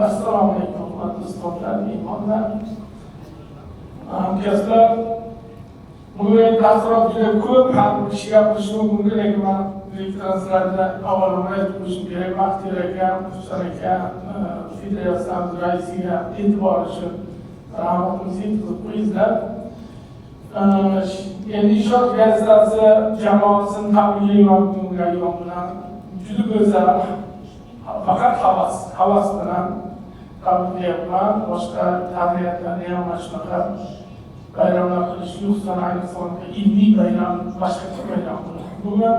Assalomu alaykum, hurmatli ustozlar, mehmonlar, hamkasblar. Bugun taassurot juda ko'p, har bir kishi gapirishi mumkin, lekin men translyatsiya avvalroq aytib o'tishim kerak. Baxtiyor aka, Husan aka, Federatsiya raisiga e'tibor uchun rahmatimizni yetkazib qo'yinglar. Endi Ishonch gazetasi jamoasini tabriklayman bugungi ayyom bilan. Juda go'zal, faqat havas bilan tabriklayapman. Boshqa tabriklarni ham mana shunaqa bayramlar qilish yo'qsa, ayniqsa ilmiy bayram boshqa bayram bo'ladi. Bugun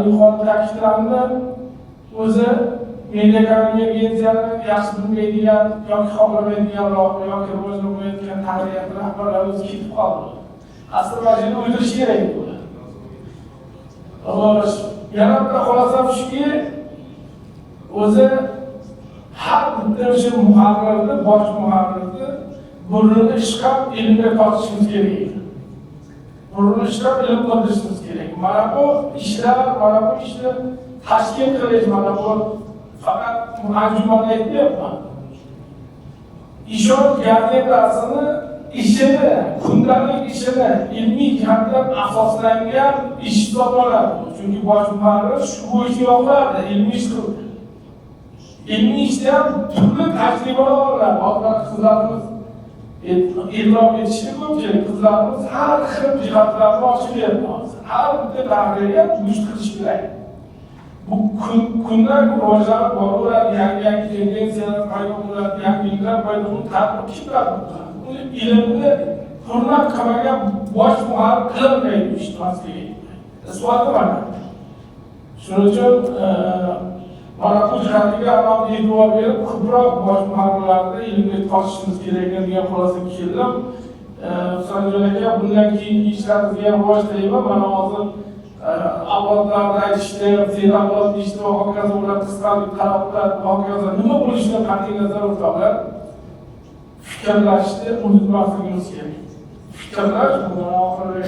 yuqori ta'kidlandi, o'zi media konvergensiyani yaxshi bilmaydigan yoki xohlamaydiganroq yoki rivojlanmayotgan tarbiya rahbarlar o'zi ketib qoldi. Asli vaziyatni o'ldirish kerak bo'ladi. Yana bir xulosam shuki, o'zi har bitta o'sha muharrirni, bosh muharrirni burnini ishqab ilmga tortishimiz kerak. Burnini ishqab ilm qildirishimiz kerak. Mana bu ishlar, mana bu ishni tashkil qilish, mana bu faqat anjumanlar aytyapman. Ishonch gazetasini ishini, kundalik ishini ilmiy jihatdan asoslangan ish hisoblanadi. Chunki bosh muharrir shu bo'yicha yoqadi, ilmiy ish qildi. Ilmiy ishda ham turli tajribalar bor. Qizlarimiz e'tirof etishni ko'pchilik qizlarimiz har xil jihatlarni ochib beryapti. Har bitta tahrirga duch qilish kerak. Bu kundan rivojlanib boraveradi, yangi tendensiyalar paydo bo'ladi, yangiliklar paydo bo'lib, tadbiq qiladi. Ilmni hurmat qilmagan bosh muharrir qilmaydi ish transferi. Savol mana. Shuning uchun mana bu jihatga alohida e'tibor berib, ko'proq bosh muharrirlarni ilmga tortishimiz kerak degan xulosaga keldim. Sanjar aka, bundan keyingi ishlarimizga ham rivoj tilayman. Mana hozir avlodlarni aytishdi, avlod deyishdi va hokazo ular qisqalik qarablar, hokazo nima bo'lishidan qat'iy nazar o'rtoqlar fikrlashni unutmasligimiz kerak. Fikrlash bundan oxirgi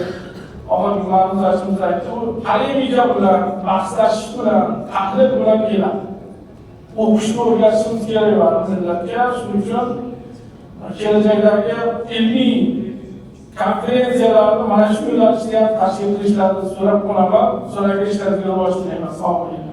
ma'ruzachimiz aytdi, u polemika bilan, bahslashish bilan, tahlil bilan keladi. O'qishni o'rgatishimiz kerak va millatga, shuning uchun kelajakdagi ilmiy konferensiyalarni mana shu yo'nalishda ham tashkil qilishlarini so'rab qolaman. So'ragan ishlaringizga rivoj tilayman. Sog' bo'ling.